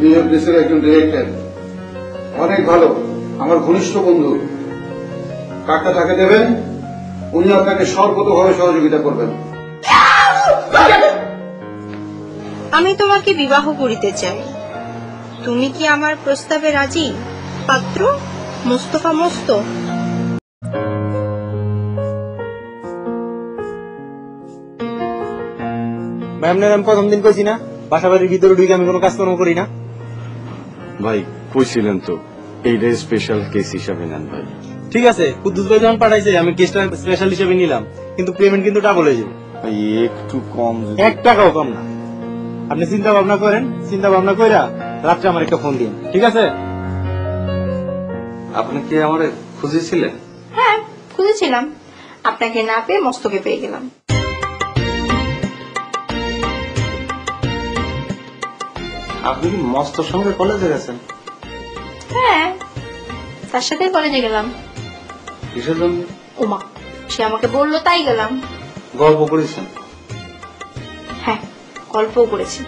বিয়ে প্রেসের একজন ডিরেক্টর, অনেক ভালো, আমার ঘনিষ্ঠ বন্ধু। কার্ডটা তাকে দেবেন, উনি আপনাকে সর্বতভাবে সহযোগিতা করবেন। আমি তোমাকে বিবাহ করিতে চাই, তুমি কি আমার প্রস্তাবে রাজি? পাত্র মোস্তফা মস্ত। ম্যাম আমি প্রথম দিন কইছি না বাসা বাড়ির ভিতরে ঢুকে আমি কোনো কাজকর্ম করি না। ভাই কইছিলেন তো এইটা স্পেশাল কেস হিসাবে নেন ভাই। ঠিক আছে, কুদ্দুস ভাই যখন পাঠাইছে আমি কেসটা স্পেশাল হিসেবে নিলাম, কিন্তু পেমেন্ট কিন্তু ডাবল হয়ে যাবে। ভাই একটু কম, 1 টাকাও কম না। আপনি চিন্তা ভাবনা করেন, চিন্তা ভাবনা কইরা রাত্রে আমার একটা ফোন দিন, ঠিক আছে? আপনি কি আমারে খুঁজেছিলেন? হ্যাঁ খুঁজেছিলাম, আপনাকে না পেয়ে মস্তকে পেয়ে গেলাম। আপনি কি মস্তর সঙ্গে কলেজে গেছেন? হ্যাঁ, তার সাথে কলেজে গেলাম। কিসের জন্য? ওমা, সে আমাকে বললো তাই গেলাম। গল্প করেছেন? হ্যাঁ, গল্পও করেছি।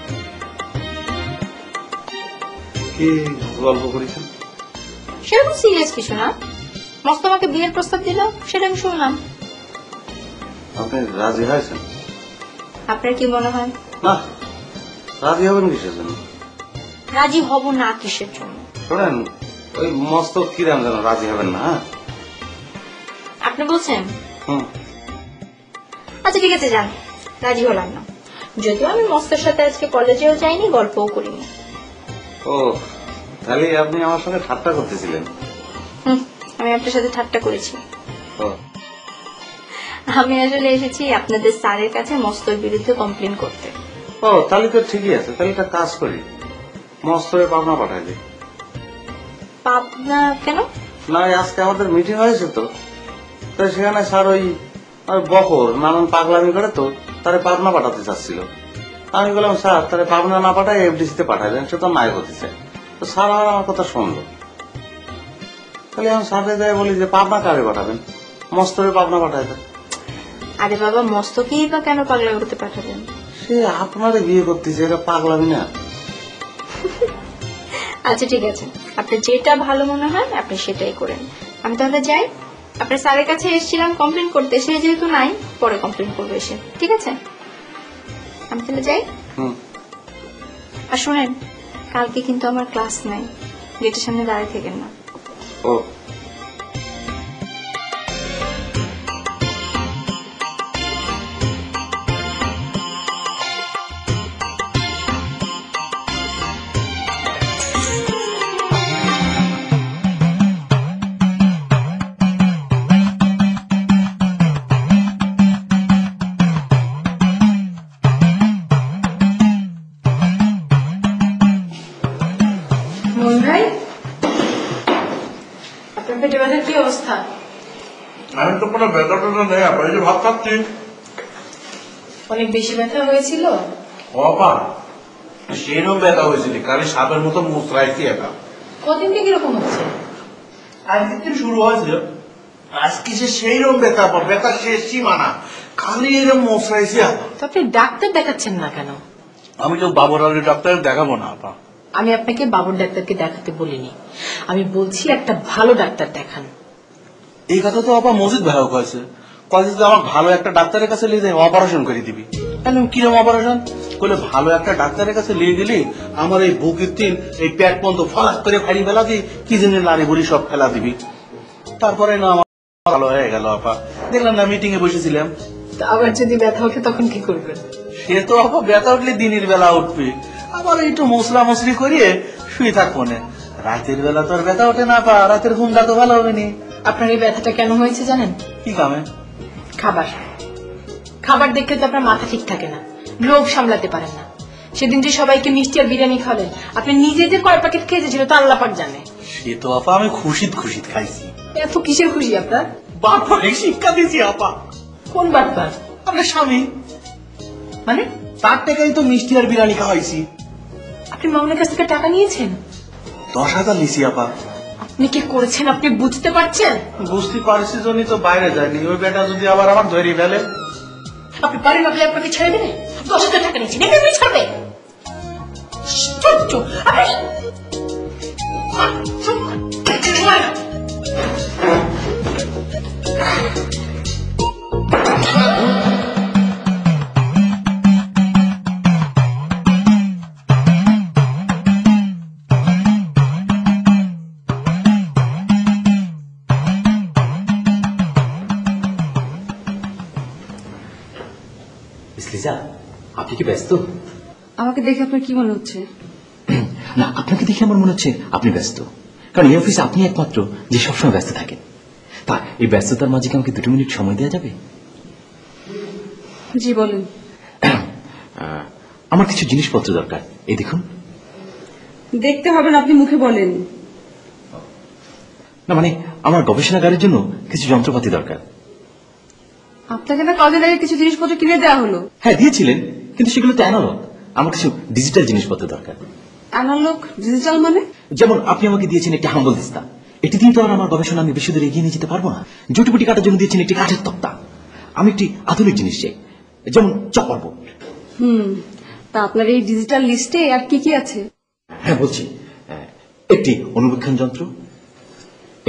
কি গল্প করেছেন? সেরকম সিরিয়াস কিছু না, মস্ত আমাকে বিয়ের প্রস্তাব দিল, সেটা আমি শুনলাম। আপনি রাজি হয়েছেন? আপনার কি মনে হয়? না, রাজি হবেন কিসের জন্য? রাজি হব না কিসের জন্য? শোনেন, ওই মস্ত কিরাম যেন রাজি হবেন না। আপনি বলছেন? হুম। আচ্ছা ঠিক আছে, যান, রাজি হলাম না। যদিও আমি মস্তের সাথে আজকে কলেজেও যাইনি, গল্পও করিনি। ও, তাহলে আপনি আমার সঙ্গে ঠাট্টা করতেছিলেন? আমি আপনার সাথে ঠাট্টা করেছি। ও, আমি আসলে এসেছি আপনাদের স্যারের কাছে মস্তর বিরুদ্ধে কমপ্লেন করতে। ও তাহলে তো ঠিকই আছে, তাহলে একটা কাজ করি, মস্তরে পাবনা পাঠাই দিই। পাবনা কেন? না, আজকে আমাদের মিটিং হয়েছে তো, তাই সেখানে স্যার ওই বকর নানান পাগলামি করে তো তারে পাবনা পাঠাতে চাচ্ছিল। আমি বললাম স্যার তারে পাবনা না পাঠায় এফডিসি তে পাঠাবেন, সে তো নাই হতে চায়। তো স্যার আমার কথা শুনলো। তাহলে আমি স্যারকে যাই বলি যে পাবনা কারে পাঠাবেন, মস্তরে পাবনা পাঠায় দেন। আরে বাবা, মস্তকেই বা কেন পাগলা করতে পাঠাবেন? সে আপনারে বিয়ে করতেছে, এটা পাগলামি না? আচ্ছা ঠিক আছে, আপনার যেটা ভালো মনে হয় আপনি সেটাই করেন। আমি তাহলে যাই। আপনার স্যারের কাছে এসেছিলাম কমপ্লেন করতে, সে যেহেতু নাই, পরে কমপ্লেন করবো এসে। ঠিক আছে, আমি তাহলে যাই। আর শোনেন, কালকে কিন্তু আমার ক্লাস নাই, গেটের সামনে দাঁড়িয়ে থাকেন না। ও, মন ভাই, আপনার পেটে ব্যথার কি অবস্থা? আমি তো কোনো ব্যথা ট্যাথা নেই, আপনার যে ভাত খাচ্ছি। অনেক বেশি ব্যথা হয়েছিল? বাবা, সেরকম ব্যথা হয়েছিল, কালি সাপের মতো মুচড়াইছি একা। কদিন থেকে এরকম হচ্ছে? আজকে থেকে শুরু হয়েছিল, আজকে যে সেইরকম ব্যথা, ব্যথা শেষ সীমানা, খালি এরকম মুচড়াইছি একা। তো আপনি ডাক্তার দেখাচ্ছেন না কেন? আমি তো বাবুর আলী ডাক্তার দেখাবো না আপা। আমি আপনাকে বাবুর ডাক্তারকে দেখাতে বলিনি, আমি বলছি একটা ভালো ডাক্তার দেখান। এই কথা তো আপা মসজিদ ভাইও কয়েছে, কয়েছে আমার ভালো একটা ডাক্তারের কাছে নিয়ে যাই অপারেশন করে দিবি। তাহলে কিরম অপারেশন করলে? ভালো একটা ডাক্তারের কাছে নিয়ে গেলি আমার এই বুকের তিন এই পেট পর্যন্ত ফলাস করে ফাড়ি ফেলা দিই, কি জন্য নারী বুড়ি সব ফেলা দিবি। তারপরে না আমার ভালো হয়ে গেল আপা, দেখলাম না মিটিং এ বসেছিলাম। আবার যদি ব্যথা ওঠে তখন কি করবেন? সে তো আপা ব্যথা উঠলে দিনের বেলা উঠবে, আবার একটু মশলা মশলি করিয়ে শুয়ে থাকবো না। রাতের বেলা তো আর ব্যথা ওঠে না পা, রাতের ঘুমটা তো ভালো হবে নি। আপনার এই ব্যথাটা কেন হয়েছে জানেন? কি কামে? খাবার খাবার দেখলে তো আপনার মাথা ঠিক থাকে না, লোভ সামলাতে পারেন না। সেদিন যে সবাইকে মিষ্টি আর বিরিয়ানি খাওয়ালেন, আপনি নিজে যে কয় প্যাকেট খেয়েছিল তা আল্লাহ পাক জানে। সে তো আপা আমি খুশিত খুশিত খাইছি। এত কিসের খুশি আপনার? বাপরে শিক্ষা দিছি আপা। কোন বার্তার? আপনার স্বামী মানে তার টাকাই তো মিষ্টি আর বিরিয়ানি খাওয়াইছি। আপনি মামলার কাছ থেকে টাকা নিয়েছেন? 10,000 লিছি আপা। আপনি কি করেছেন আপনি বুঝতে পারছেন? বুঝতে পারছি জন্যই তো বাইরে যায়নি, ওই বেটা যদি আবার আমার ধরে ফেলে। আপনি পারেন আপনি আপনাকে ছেড়ে দেবেন? 10,000 টাকা নিয়েছেন, এমনি ছাড়বে? আশ্চর্য আপনি লিজা, আপনি কি ব্যস্ত? আমাকে দেখে আপনার কি মনে হচ্ছে? না, আপনাকে দেখে আমার মনে হচ্ছে আপনি ব্যস্ত, কারণ এই অফিসে আপনি একমাত্র যে সবসময় ব্যস্ত থাকেন। তা এই ব্যস্ততার মাঝে কি আমাকে 2 মিনিট সময় দেওয়া যাবে? জি বলেন। আমার কিছু জিনিসপত্র দরকার, এই দেখুন। দেখতে হবে না, আপনি মুখে বলেন। না মানে আমার গবেষণাগারের জন্য কিছু যন্ত্রপাতি দরকার। আপনাকে না কদিন আগে কিছু জিনিসপত্র কিনে দেওয়া হলো। হ্যাঁ দিয়েছিলেন, কিন্তু সেগুলো তো অ্যানালগ। আমার কিছু ডিজিটাল জিনিসপত্র দরকার। অ্যানালগ ডিজিটাল মানে? যেমন আপনি আমাকে দিয়েছেন একটি হাম্বল দিস্তা, এটি দিয়ে তো আর আমার গবেষণা আমি বেশি দূর এগিয়ে নিয়ে যেতে পারবো না। জুটিপুটি কাটার জন্য দিয়েছেন একটি কাঠের তক্তা। আমি একটি আধুনিক জিনিস চাই, যেমন চপার বোর্ড। তা আপনার এই ডিজিটাল লিস্টে আর কি কি আছে? হ্যাঁ বলছি, একটি অনুবীক্ষণ যন্ত্র,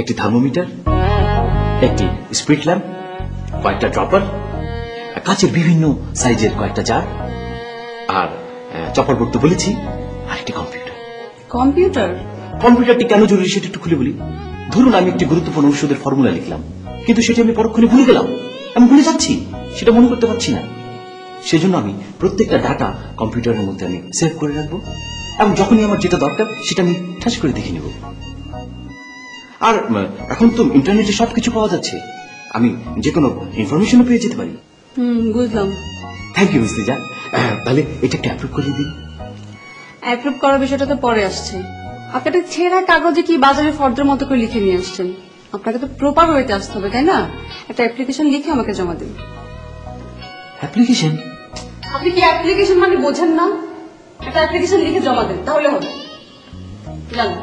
একটি থার্মোমিটার, একটি স্পিড ল্যাম্প, কয়েকটা ড্রপার, কাচের বিভিন্ন সাইজের কয়েকটা জার, আর চপার বোর্ড তো বলেছি, আর একটি কম্পিউটার। কম্পিউটার? কম্পিউটারটি কেন জরুরি সেটা একটু খুলে বলি। ধরুন আমি একটি গুরুত্বপূর্ণ ওষুধের ফর্মুলা লিখলাম, কিন্তু সেটি আমি পরক্ষণে ভুলে গেলাম, আমি ভুলে যাচ্ছি, সেটা মনে করতে পারছি না। সেজন্য আমি প্রত্যেকটা ডাটা কম্পিউটারের মধ্যে আমি সেভ করে রাখবো, এবং যখনই আমার যেটা দরকার সেটা আমি ঠাস করে দেখে নেব। আর এখন তো ইন্টারনেটে সবকিছু পাওয়া যাচ্ছে, আমি যে কোনো ইনফরমেশনও পেয়ে যেতে পারি। বুঝলাম। Thank you Miss Liza. তাহলে এটা একটু অ্যাপ্রুভ করে দিন। অ্যাপ্রুভ করার বিষয়টা তো পরে আসছে। আপনি একটা ছেঁড়া কাগজে কি বাজারে ফর্দের মতো করে লিখে নিয়ে আসছেন? আপনাকে তো প্রপার ওয়েতে আসতে হবে, তাই না? একটা অ্যাপ্লিকেশন লিখে আমাকে জমা দিন। অ্যাপ্লিকেশন? আপনি কি অ্যাপ্লিকেশন মানে বোঝেন না? একটা অ্যাপ্লিকেশন লিখে জমা দেন, তাহলে হবে। জানো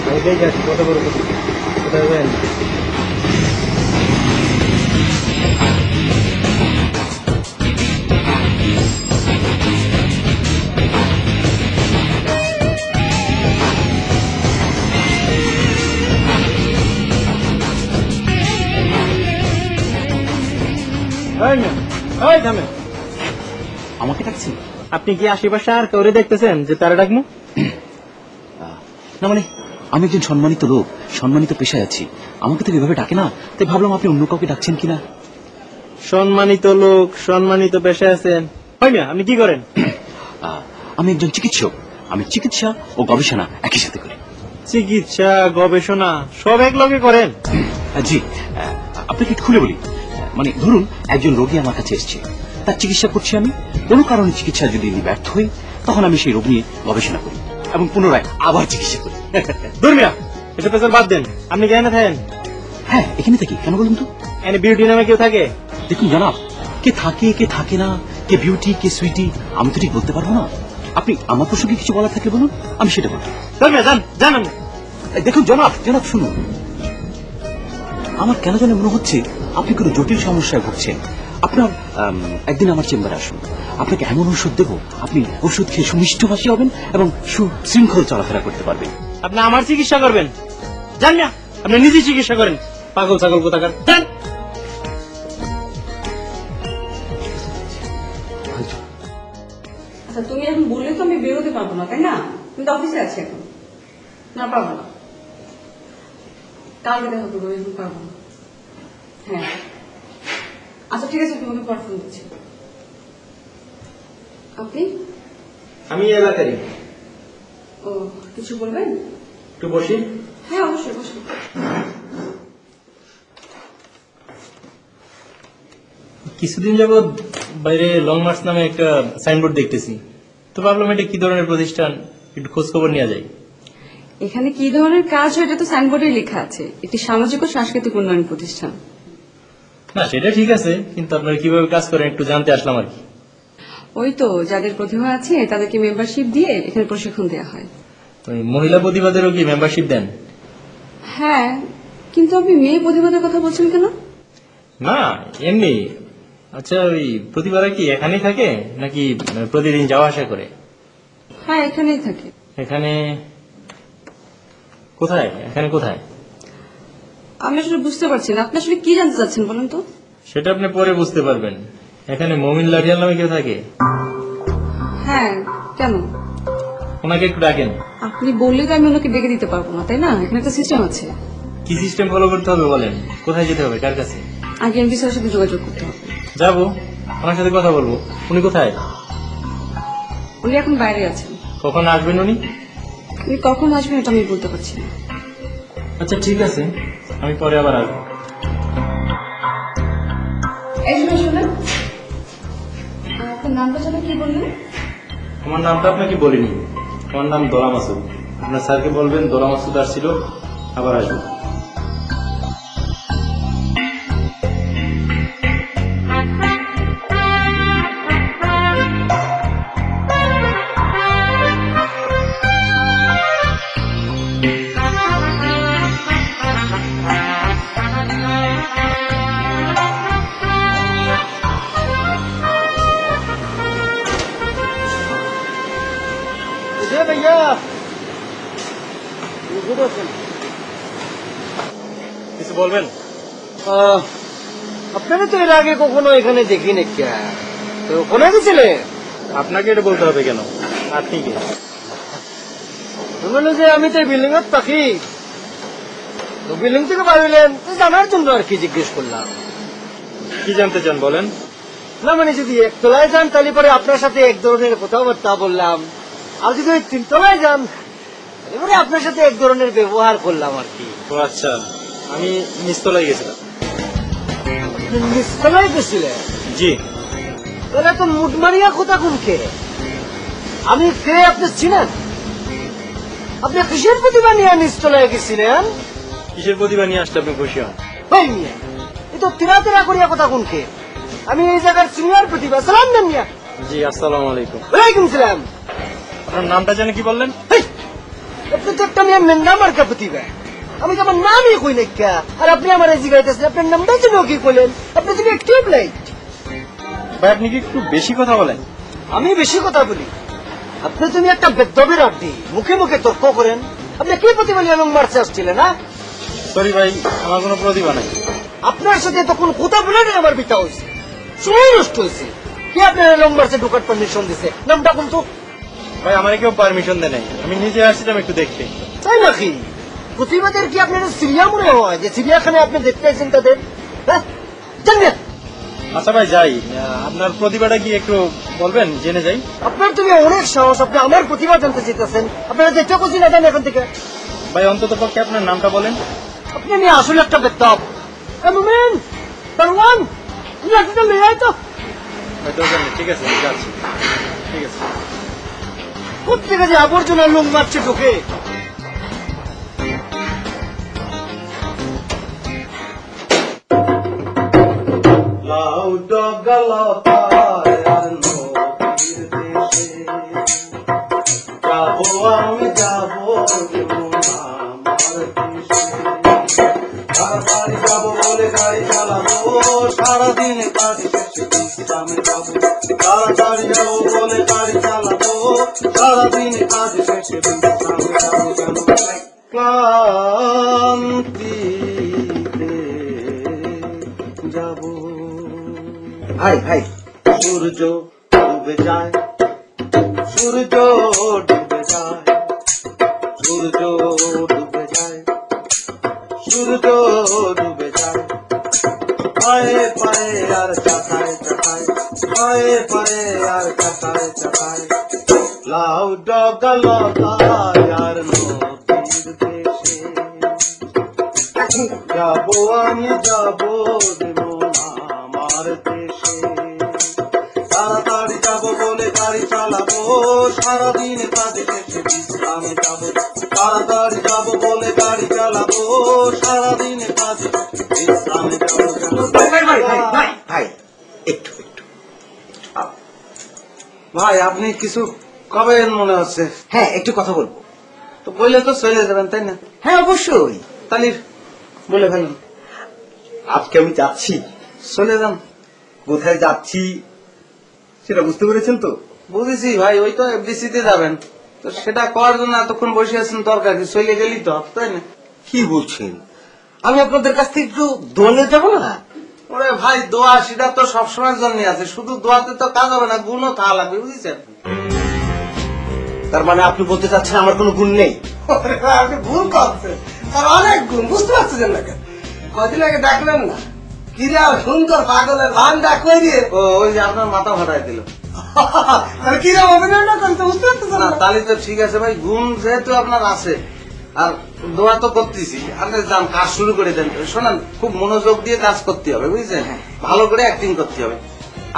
আমি দেখে আসি কত বড় কোথায় যাবেন। আমাকে ডাকছেন? আপনি কি আশেপাশে আর কেউ দেখতেছেন যে তারা ডাকবো? না মানে আমি একজন সম্মানিত লোক, সম্মানিত পেশায় আছি, আমাকে তো এভাবে ডাকে না, তাই ভাবলাম আপনি অন্য কাউকে ডাকছেন কিনা। সম্মানিত লোক, সম্মানিত পেশায় আছেন, হয় না? আপনি কি করেন? আমি একজন চিকিৎসক, আমি চিকিৎসা ও গবেষণা একই সাথে করি। চিকিৎসা গবেষণা সব এক লগে করেন? জি, আপনাকে একটু খুলে বলি। মানে ধরুন একজন রোগী আমার কাছে এসছে, তার চিকিৎসা করছি আমি, কোনো কারণে চিকিৎসা যদি ব্যর্থ হই, তখন আমি সেই রোগ নিয়ে গবেষণা করি এবং পুনরায় আবার চিকিৎসা করি। ধর্মিয়া এসব পেছাল বাদ দেন, আপনি কেন থাকেন? হ্যাঁ এখানে থাকি, কেন বলুন তো? এনে বিউটি নামে কেউ থাকে? দেখুন জানাব, কে থাকে কে থাকে না, কে বিউটি কে সুইটি, আমি তো ঠিক বলতে পারবো না। আপনি আমার প্রসঙ্গে কিছু বলার থাকলে বলুন, আমি সেটা বলবো। ধর্মিয়া যান যান। আপনি দেখুন জনাব, জনাব শুনুন, আমার কেন জানে মনে হচ্ছে আপনি কোনো জটিল সমস্যায় ভুগছেন। আপনার একদিন আমার চেম্বারে আসুন, আপনাকে এমন ওষুধ দেবো, আপনি ওষুধ খেয়ে সুমিষ্টভাষী হবেন এবং সুশৃঙ্খল চলাফেরা করতে পারবেন। আপনি আমার চিকিৎসা করবেন? জান না, আপনি নিজে চিকিৎসা করেন, পাগল ছাগল কোথাকার। যান। আচ্ছা তুমি এখন বললে তো আমি বেরোতে পারবো না, তাই না? তুমি তো অফিসে আছি এখন। না পারবো না, কালকে দেখা করবো, এখন পারবো না। হ্যাঁ আচ্ছা ঠিক আছে, তোমাকে পর ফোন দিচ্ছি। আপনি? আমি এলাকারই। ও কিছু বলবেন? একটু বসি। হ্যাঁ অবশ্যই বসুন। কিছুদিন যাবৎ বাইরে লং মার্চ নামে একটা সাইনবোর্ড দেখতেছি, তো ভাবলাম এটা কি ধরনের প্রতিষ্ঠান, একটু খোঁজ খবর নেওয়া যায়। এখানে কি ধরনের কাজ হয় এটা তো সাইনবোর্ডে লেখা আছে, একটি সামাজিক ও সাংস্কৃতিক উন্নয়ন প্রতিষ্ঠান। না সেটা ঠিক আছে, কিন্তু আপনারা কিভাবে কাজ করেন একটু জানতে আসলাম আর কি। ও ওই তো যাদের প্রতিভা আছে তাদেরকে মেম্বারশিপ দিয়ে এখানে প্রশিক্ষণ দেওয়া হয়। ওই মহিলা প্রতিবাদেরও কি মেম্বারশিপ দেন? হ্যাঁ, কিন্তু আপনি মেয়ে প্রতিভাদের কথা বলছেন কেন? না এমনি। আচ্ছা, ওই প্রতিবারা কি এখানেই থাকে নাকি প্রতিদিন যাওয়া আসা করে? হ্যাঁ, এখানেই থাকে। এখানে কোথায়? এখানে কোথায়? আমি আসলে বুঝতে পারছি না, আপনি আসলে কি জানতে চাচ্ছেন বলুন তো? সেটা আপনি পরে বুঝতে পারবেন। এখানে মমিন লাঠিয়াল নামে কেউ থাকে? হ্যাঁ, কেন? ওনাকে একটু ডাকেন। আপনি বললে তো আমি ওনাকে ডেকে দিতে পারবো না, তাই না? এখানে একটা সিস্টেম আছে। কি সিস্টেম ফলো করতে হবে বলেন? কোথায় যেতে হবে, কার কাছে? আগে এমপি স্যারের সাথে যোগাযোগ করতে হবে। যাবো, ওনার সাথে কথা বলবো। উনি কোথায়? উনি এখন বাইরে আছেন। কখন আসবেন উনি? উনি কখন আসবেন এটা আমি বলতে পারছি না। আচ্ছা ঠিক আছে, আমি পরে আবার আসবো। আপনার নামটা যেন কি বললেন? আমার নামটা আপনাকে বলিনি। আমার নাম দোলা মাসুদ। আপনার স্যারকে বলবেন দোলা মাসুদ আসছিল, আবার আসবো। কিছু বলবেন? আপনারা তো এর আগে কখনো এখানে দেখি না, তো ওখানে গেছিলেন? আপনাকে এটা বলতে হবে কেন? আপনি কি? শুনলো যে আমি তো বিল্ডিং এর থাকি, তো বিল্ডিং থেকে পারলেন জানার জন্য আর কি জিজ্ঞেস করলাম। কি জানতে চান বলেন? না মানে যদি একতলায় যান তাহলে পরে আপনার সাথে এক ধরনের কথাবার্তা বললাম, আর যদি ওই তিনতলায় যান এবারে আপনার সাথে এক ধরনের ব্যবহার করলাম আর কি। ও আচ্ছা, আমি নিচতলায় গেছিলাম। নিচতলায় গেছিলেন? জি। তাহলে তো মুটমারিয়া কথা কোনকে? আমি কে আপনি চিনেন? আপনি কিসের প্রতিভা নিয়ে নিচতলায় গেছিলেন? কিসের প্রতিভা নিয়ে আসলে আপনি খুশি হন? এই তো তিরা তিরা করিয়া কথা কোনকে? আমি এই জায়গার সিনিয়র প্রতিভা। সালাম দেন মিয়া। জি, আসসালামু আলাইকুম। ওয়ালাইকুম সালাম। আপনার নামটা জানি কি বললেন? আপনি তো একটা মিয়া মেন্ডা মার্কা প্রতিভা। আমি তো আমার নামই কই না, আর আপনি আমার এই জিগাইতেছেন আপনার নামটা যেন কি কইলেন? আপনি তুমি টিউব লাইট। ভাই আপনি কি একটু বেশি কথা বলেন? আমি বেশি কথা বলি? আপনি তুমি একটা বেদ্যবের আড্ডি, মুখে মুখে তর্ক করেন। আপনি কি প্রতিভা নিয়ে লং মার্চে আসছিলেন? না সরি ভাই, আমার কোনো প্রতিভা নাই। আপনার সাথে তখন কথা বলে আমার বিটা হয়েছে, সময় নষ্ট হয়েছে। কি আপনার লং মার্চে ঢোকার পারমিশন দিছে? নামটা কোন তো? ভাই আমার কেউ পারমিশন দেয় নাই, আমি নিজে আসছিলাম একটু দেখতে। তাই নাকি? প্রতিবাদের কি আপনার সিরিয়া মনে হয় যে চিড়িয়াখানায় আপনি দেখতে আসেন তাদের? হ্যাঁ জানেন। আচ্ছা ভাই যাই, আপনার প্রতিভাটা কি একটু বলবেন, জেনে যাই। আপনার তুমি অনেক সাহস, আপনি আমার প্রতিভা জানতে চাইতেছেন। আপনারা যেটা খুশি না দেন এখান থেকে। ভাই অন্তত পক্ষে আপনার নামটা বলেন। আপনি নিয়ে আসলে একটা বেত্তব। পারওয়ান লাঠিটা নিয়ে আয় তো। ঠিক আছে যাচ্ছি। ঠিক আছে। কোথেকে যে আবর্জনা লোক মারছে ঢোকে। লাউ ডগালতায় আর নদীর দেশে যাবো আমি, যাবো আমার দেশে। তাড়াতাড়ি যাবো বলে গাড়ি চালাবো, সারাদিন কাজ শেষে বিশ্রামে যাবো। তাড়াতাড়ি যাবো বলে গাড়ি চালাবো, সারাদিন কাজ শেষে বিশ্রামে যাবো। কেন ক্লান্তিতে যাবো। ভাই ভাই সূর্য ডুবে যায়, সূর্য ডুবে যায়, সূর্য ডুবে যায়, সূর্য ডুবে যায়। পায়ে পায়ে আর চাকায় চাকায়, পায়ে পায়ে আর চাকায় চাকায়। লাউ ডগালতায় আর নদীর দেশে যাবো আমি, যাবো আমার দেশে। তাড়াতাড়ি যাবো বলে গাড়ি চালাবো, সারাদিন কাজে শেষে বিশ্রামে যাবো। তাড়াতাড়ি যাবো বলে গাড়ি চালাবো, সারাদিন কাজে শেষে বিশ্রামে যাবো। ভাই ভাই ভাই ভাই ভাই একটু একটু ভাই আপনি কিছু কবেন মনে হচ্ছে? হ্যাঁ একটু কথা বলবো। তো বললে তো চলে যাবেন তাই না? হ্যাঁ অবশ্যই। তাহলে বলে ফেলেন। আজকে আমি যাচ্ছি। চলে যান। কোথায় যাচ্ছি সেটা বুঝতে পেরেছেন তো? বুঝেছি ভাই, ওই তো এফডিসি তে যাবেন। তো সেটা করার জন্য এতক্ষণ বসে আছেন দরকার কি? চলে গেলি তো, তাই না? কি বলছেন? আমি আপনাদের কাছ থেকে একটু দোয়া নিয়ে যাবো না? ওরে ভাই, দোয়া সেটা তো সবসময়ের জন্য আছে, শুধু দোয়াতে তো কাজ হবে না, গুণও থাকা লাগবে, বুঝেছেন? তার মানে আপনি বলতে চাচ্ছেন আমার কোনো গুণ নেই? আপনি ভুল করছেন, তার অনেক গুণ, বুঝতে পারছেন না কেন? কদিন আগে ডাকলেন না কি রে সুন্দর পাগলের ভান ডাক দিয়ে ও ওই যে আপনার মাথা ফাটাই দিল। কি রে অভিনয় না করতে বুঝতে পারতেছেন না না? তাহলে তো ঠিক আছে ভাই, গুণ যেহেতু আপনার আছে আর দোয়া তো করতেছি, আপনি যান কাজ শুরু করে দেন। শোনেন, খুব মনোযোগ দিয়ে কাজ করতে হবে, বুঝছেন? ভালো করে অ্যাক্টিং করতে হবে।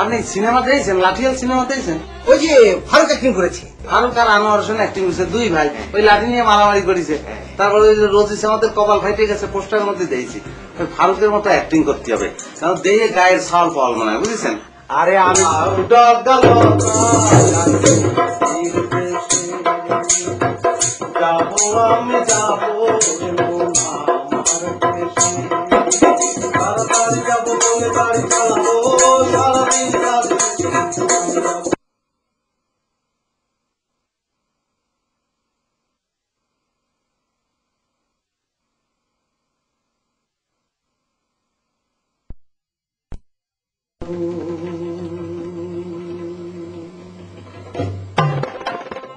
আপনি সিনেমা দেখেছেন? লাঠিয়াল সিনেমা দেখেছেন? ওই যে ফারুক অ্যাক্টিং করেছে। ফারুক আর আনোয়ার হোসেন অ্যাক্টিং করছে, দুই ভাই ওই লাঠি নিয়ে মারামারি করেছে। তারপরে ওই যে রোজিস আমাদের কপাল ফাইটে গেছে, পোস্টারের মধ্যে দিয়েছি। ওই ফারুকের মতো অ্যাক্টিং করতে হবে, কারণ দেহে গায়ের ছাল পাল মনে হয়, বুঝেছেন? আরে আমি যাবো আমি যাবো তাড়াতাড়ি যাবো বলে গাড়ি চালাবো, সারাদিন কাজে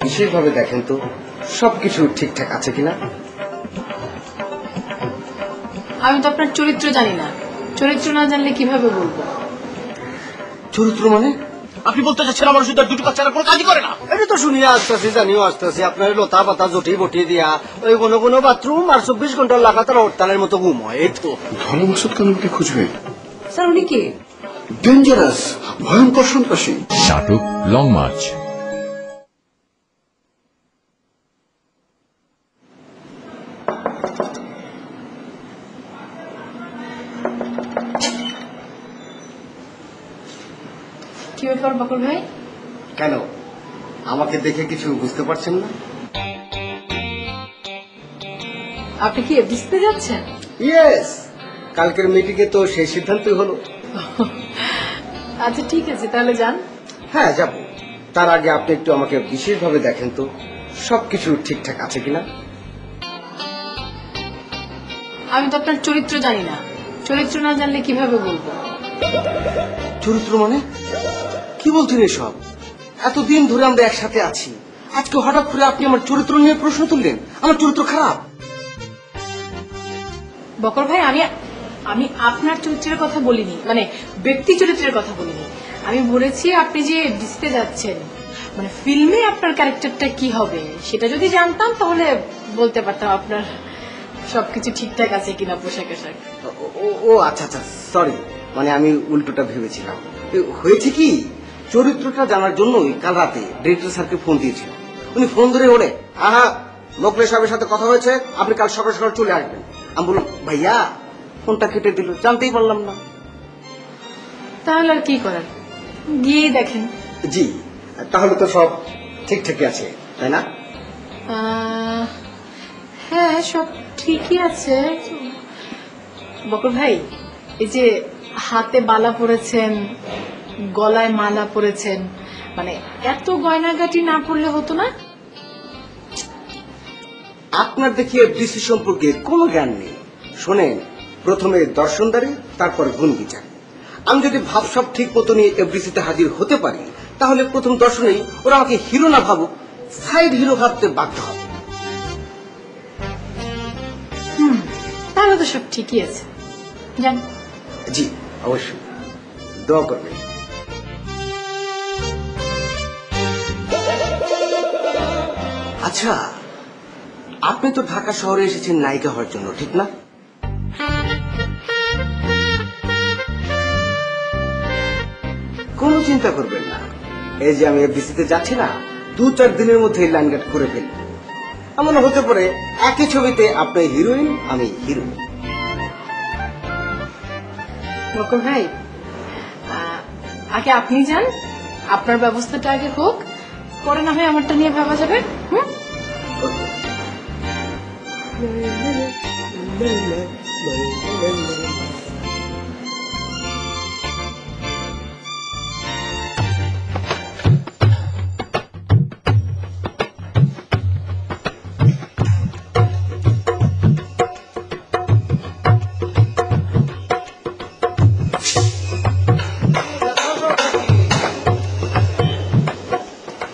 বিশেষভাবে দেখেন তো সবকিছু ঠিকঠাক আছে কিনা। আমি তো আপনার চরিত্র জানি না, চরিত্র না জানলে কিভাবে বলবো? চরিত্র মানে? আপনি বলতে চাচ্ছেন আমার ওষুধ আর দুটো বাচ্চারা কোনো কাজই করে না? এটা তো শুনিয়ে আসতেছি, জানিও আসতেছি আপনার লতা পাতা জটিয়ে বটিয়ে দিয়া ওই কোনো কোনো বাথরুম আর 24 ঘন্টা লাগাতার হরতালের মতো ঘুম হয়। এই তো ভালো ওষুধ কেন আমাকে খুঁজবে? স্যার উনি কে? ডেঞ্জারাস, ভয়ঙ্কর সন্ত্রাসী। নাটক লং মার্চ। কি ব্যাপার বকুল ভাই? কেন আমাকে দেখে কিছু বুঝতে পারছেন না? আপনি কি এফডিসিতে যাচ্ছেন? ইয়েস, কালকের মিটিং এ তো সেই সিদ্ধান্তই হলো। আচ্ছা ঠিক আছে, তাহলে যান। হ্যাঁ যাব। তার আগে আপনি একটু আমাকে বিশেষভাবে দেখেন তো সবকিছু ঠিকঠাক আছে কিনা। আমি তো আপনার চরিত্র জানি না, চরিত্র না জানলে কিভাবে বলবো? চরিত্র মানে? কি বলছেন এসব? এতদিন ধরে আমরা একসাথে আছি, আজকে হঠাৎ করে আপনি আমার চরিত্র নিয়ে প্রশ্ন তুললেন? আমার চরিত্র খারাপ? বকর ভাই, আমি আপনার চরিত্রের কথা বলিনি, মানে ব্যক্তি চরিত্রের কথা বলিনি। আমি বলেছি আপনি যে ডিসতে যাচ্ছেন, মানে ফিল্মে আপনার ক্যারেক্টারটা কি হবে সেটা যদি জানতাম তাহলে বলতে পারতাম আপনার সবকিছু ঠিকঠাক আছে কিনা, পোশাক আশাক। ও আচ্ছা আচ্ছা, সরি, মানে আমি উল্টোটা ভেবেছিলাম। হয়েছে কি, চরিত্রটা জানার জন্যই কাল রাতে ডিরেক্টর স্যারকে ফোন দিয়েছিল। উনি ফোন ধরে বলে, মোকলেশ সাহেবের সাথে কথা হয়েছে, আপনি কাল সকাল সকাল চলে আসবেন। আমি বললাম ভাইয়া, ফোনটা কেটে দিল, জানতেই পারলাম না। তাহলে আর কি করার, গিয়ে দেখেন। জি, তাহলে তো সব ঠিকঠাকই আছে তাই না? হ্যাঁ সব ঠিকই আছে। বকর ভাই, এই যে হাতে বালা পরেছেন, গলায় মালা পরেছেন, মানে এত গয়নাগাটি না পড়লে হতো না? আপনার দেখি এফডিসি সম্পর্কে কোনো জ্ঞান নেই। শোনেন, প্রথমে দর্শনদারি, তারপর গুণ বিচার। আমি যদি ভাবসাব ঠিক মতো নিয়ে এফডিসিতে হাজির হতে পারি, তাহলে প্রথম দর্শনেই ওরা আমাকে হিরো না ভাবুক, সাইড হিরো ভাবতে বাধ্য হবে। তাহলে তো সব ঠিকই আছে, জান। জি অবশ্যই, দোয়া করবেন। আচ্ছা, আপনি তো ঢাকা শহরে এসেছেন নায়িকা হওয়ার জন্য, ঠিক না? কোনো চিন্তা করবেন না, এই যে আমি এফডিসিতে যাচ্ছি না, 2-4 দিনের মধ্যে লাইন কাট করে ফেলব। এমন হতে পারে একই ছবিতে আপনি হিরোইন, আমি হিরো। বকর ভাই, আগে আপনি যান, আপনার ব্যবস্থাটা আগে হোক, পরে না হয় আমারটা নিয়ে ভাবা যাবে। হুম?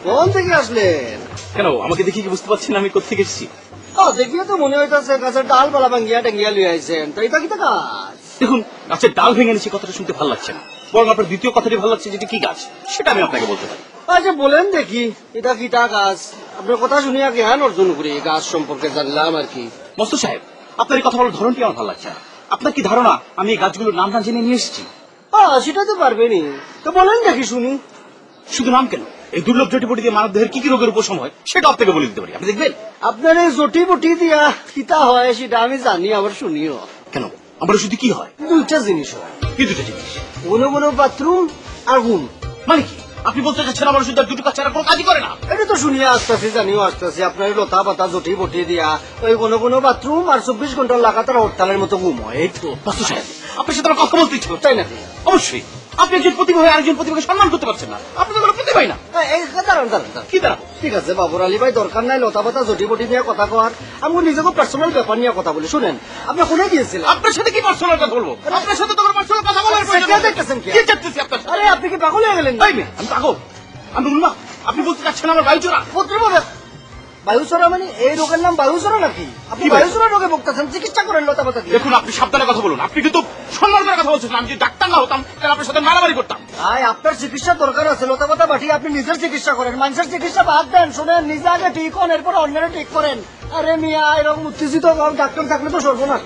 কোন থেকে আসলেন? কেন আমাকে দেখি কি বুঝতে পারছেন আমি কোথেকে এসেছি? দেখিয়ে তো মনে হইতাছে গাছের ডাল পালা ভাঙ্গিয়া টেঙ্গিয়া লিয়ে আইছেন, তো এটা কি তো কাজ? দেখুন, গাছের ডাল ভেঙে নিচ্ছে কথাটা শুনতে ভালো লাগছে না, বরং আপনার দ্বিতীয় কথাটি ভালো লাগছে, যেটা কি গাছ সেটা আমি আপনাকে বলতে পারি। আচ্ছা বলেন দেখি, এটা কিটা গাছ? আপনার কথা শুনিয়া জ্ঞান অর্জন করি, গাছ সম্পর্কে জানলাম আর কি। মস্ত সাহেব, আপনার এই কথা বলার ধরনটি আমার ভালো লাগছে না। আপনার কি ধারণা আমি এই গাছগুলোর নাম না জেনে নিয়ে এসেছি? সেটা তো পারবেনি, তো বলেন দেখি শুনি। শুধু নাম কেন, এই দুর্লভ জটিপটি দিয়ে মানব দেহের কি কি রোগের উপশম হয় সেটা আপনাকে বলে দিতে পারি, আপনি দেখবেন। আপনার এই জটি বটি দিয়া কিতা হয় সেটা আমি জানি, আবার শুনিও। কেন, আমার শুধু কি হয়? দুইটা জিনিস হয়, কি দুটো জিনিস? কোনো কোনো বাথরুম আর ঘুম। মানে কি আপনি বলতে চাচ্ছেন আমার শুধু দুটো কাজ ছাড়া কোনো কাজই করে না? এটা তো শুনিয়া আসতেছি, জানিও আসতেছি, আপনার লতা পাতা জটি বটি দিয়া ওই কোনো কোনো বাথরুম আর 24 ঘন্টা লাগাতার হরতালের মতো ঘুম হয়। এই তো বাস্তু সাহেব, আপনার সাথে আমার কথা বলতে ইচ্ছে করছে। তাই নাকি? অবশ্যই, আপনি একজন প্রতিভা হয়ে আরেকজন প্রতিভাকে সম্মান করতে পারছেন না, আপনি তো কোনো প্রতিভাই না। দাঁড়ান দাঁড়ান দাঁড়ান। কি দাঁড়াবো? ঠিক আছে বাবুর আলী ভাই, দরকার নাই লতা পাতা জটি বটি নিয়ে কথা কর, আমি নিজেকে পার্সোনাল ব্যাপার নিয়ে কথা বলি। শুনেন, আপনি কোনে গিয়েছিলেন? আপনার সাথে কি পার্সোনাল কথা বলবো? আপনার সাথে তো পার্সোনাল কথা বলার প্রয়োজন কে নেই। দেখতেছেন কি? কি চাচ্ছেন আপনার সাথে? আরে আপনি কি পাগল হয়ে গেলেন? এই মেয়ে, আমি পাগল? আমি উন্মা? আপনি বলতে চাচ্ছেন আমার বায়ু চোরা? পুত্রভাবে বায়ুচরা মানে এই রোগের নাম বায়ুচরা নাকি? আপনি কি বায়ুচরা রোগে ভুগতেছেন, চিকিৎসা করেন লতা পাতা দিয়ে। দেখুন, আপনি সাবধানে কথা বলুন, আপনি কিন্তু সম্মান করে কথা বলছেন। আমি যদি ডাক্তার না হতাম তাহলে আপনার সাথে মারামারি করতাম। আপনার চিকিৎসা দরকার আছে, লতা পাতা বাটিয়ে আপনি নিজের চিকিৎসা করেন, মানুষের চিকিৎসা বাদ দেন। শুনেন, নিজে আগে ঠিক হন, এরপর অন্যরা ঠিক করেন। আরে মিয়া, এরকম উত্তেজিত ডাক্তার থাকলে তো সর্বনাশ।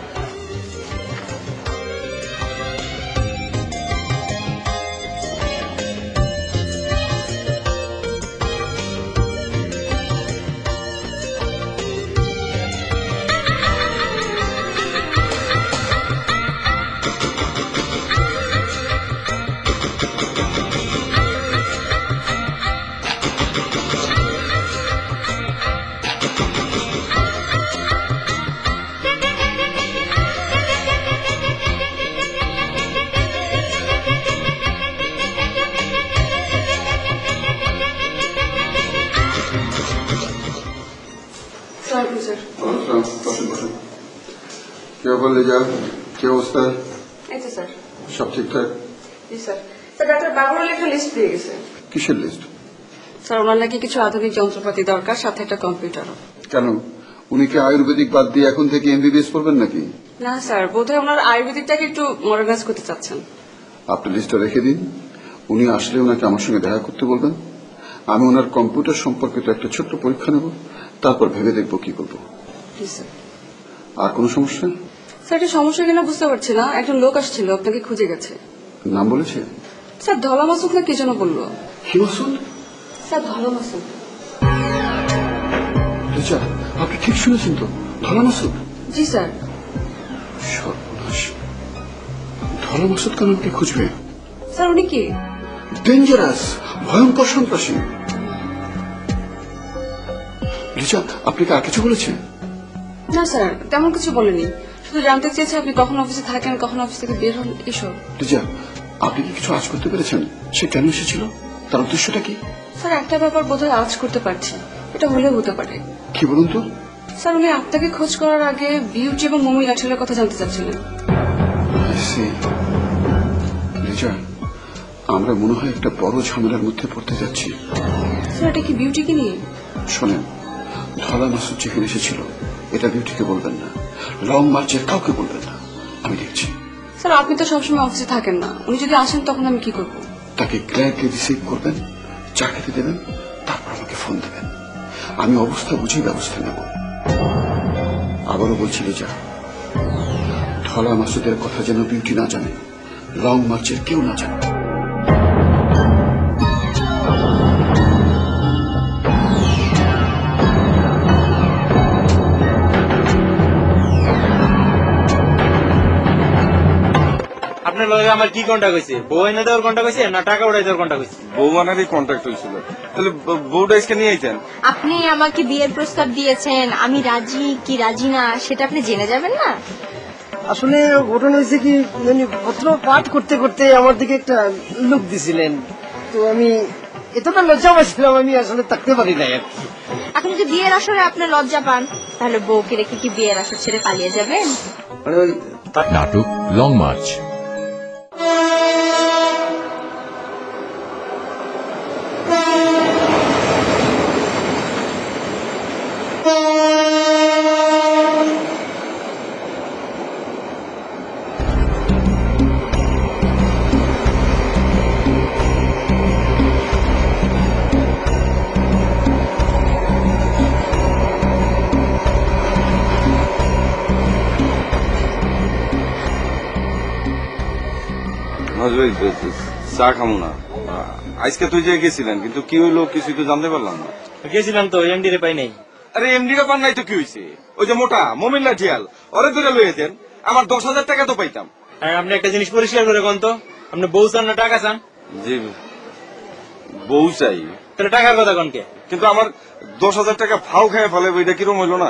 কে বললে যা, কি অবস্থা? এই তো স্যার। সব ঠিকঠাক? জি স্যার। স্যার, ডাক্তার বাবুর আলী একটা লিস্ট দিয়ে গেছে। কিসের লিস্ট? স্যার, ওনার নাকি কিছু আধুনিক যন্ত্রপাতি দরকার, সাথে একটা কম্পিউটারও। কেন, উনি কি আয়ুর্বেদিক বাদ দিয়ে এখন থেকে এমবিবিএস পড়বেন নাকি? না স্যার, বোধহয় ওনার আয়ুর্বেদিকটাকে একটু মডার্নাইজ করতে চাচ্ছেন। আপনি লিস্টটা রেখে দিন, উনি আসলে ওনাকে আমার সঙ্গে দেখা করতে বলবেন। আমি ওনার কম্পিউটার সম্পর্কিত একটা ছোট্ট পরীক্ষা নেব, তারপর ভেবে দেখবো কি করবো। জি স্যার। আর কোনো সমস্যা? স্যার, একটা সমস্যা কিনা বুঝতে পারছি না। একজন লোক আসছিল, আপনাকে খুঁজে গেছে। নাম বলেছে? স্যার, ধলা মাসুদ না কি যেন বললো। কি মাসুদ? স্যার, ধলা মাসুদ। রিচা, আপনি ঠিক শুনেছেন তো? ধলা মাসুদ? জি স্যার। সর্বনাশ, ধলা মাসুদ কেন আমাকে খুঁজবে? স্যার, উনি কি? ডেঞ্জারাস, ভয়ঙ্কর সন্ত্রাসী। রিচা, আপনি কি আর কিছু বলেছেন? না স্যার, তেমন কিছু বলেনি, শুধু জানতে চেয়েছে আপনি কখন অফিসে থাকেন, কখন অফিস থেকে বের হন, এসব। রিচা, আপনি কি কিছু আজ করতে পেরেছেন? সে কেন এসেছিল, তার উদ্দেশ্যটা কি? স্যার, একটা ব্যাপার বোধহয় আজ করতে পারছি, এটা হলেও হতে পারে। কি বলুন তো? স্যার, উনি আপনাকে খোঁজ করার আগে বিউটি এবং মমি লাঠিলের কথা জানতে চাচ্ছিলেন। রিচা, আমরা মনে হয় একটা বড় ঝামেলার মধ্যে পড়তে যাচ্ছি। স্যার, এটা কি বিউটিকে নিয়ে? শোনেন, ধলা মাসুদ যেখানে এসেছিল এটা বিউটিকে বলবেন না, লং মার্চের কাউকে বলবেন না, আমি দেখছি। স্যার, আপনি তো সবসময় অফিসে থাকেন না, উনি যদি আসেন তখন আমি কি করবো? তাকে গ্ল্যাডলি রিসিভ করবেন, চা খেতে দেবেন, তারপর আমাকে ফোন দেবেন, আমি অবস্থা বুঝে ব্যবস্থা নেব। আবারও বলছি রিচা, ধলা মাসুদের কথা যেন বিউটি না জানে, লং মার্চের কেউ না জানে। আপনার লগে আমার কি কন্টাক্ট হয়েছে? বউ এনে দেওয়ার কন্টাক্ট হয়েছে না টাকা উড়াই দেওয়ার কন্টাক্ট হয়েছে? বউ আনারই কন্ট্যাক্ট হয়েছিল। তাহলে বউটা আজকে নিয়ে আইতেন। আপনি আমাকে বিয়ের প্রস্তাব দিয়েছেন, আমি রাজি কি রাজি না সেটা আপনি জেনে যাবেন না? আসলে ঘটনা হয়েছে কি, মানে পত্র পাঠ করতে করতে আমার দিকে একটা লুক দিছিলেন, তো আমি এতটা লজ্জা পাচ্ছিলাম আমি আসলে থাকতে পারি নাই আর কি। এখন যদি বিয়ের আসরে আপনি লজ্জা পান তাহলে বউকে রেখে কি বিয়ের আসর ছেড়ে পালিয়ে যাবেন? মানে ওই নাটক লং মার্চ। চা খামো না আজকে, তুই যে গেছিলেন কিন্তু কি হইলো কিছুই তো জানতে পারলাম না। গেছিলাম তো, এমডি রে পাই নাই। আরে এমডি রে পান নাই তো কি হয়েছে? ওই যে মোটা মমিন লাঠিয়াল ওরে ধরে লইয়েছেন, আমার 10,000 টাকা তো পাইতাম। আর আপনি একটা জিনিস পরিষ্কার করে কোন তো, আপনি বউ চান না টাকা চান? জি বউ চাই, তাহলে টাকার কথা কোনকে? কিন্তু আমার 10,000 টাকা ফাও খেয়ে ফেলে, ওইটা কিরম হইলো না?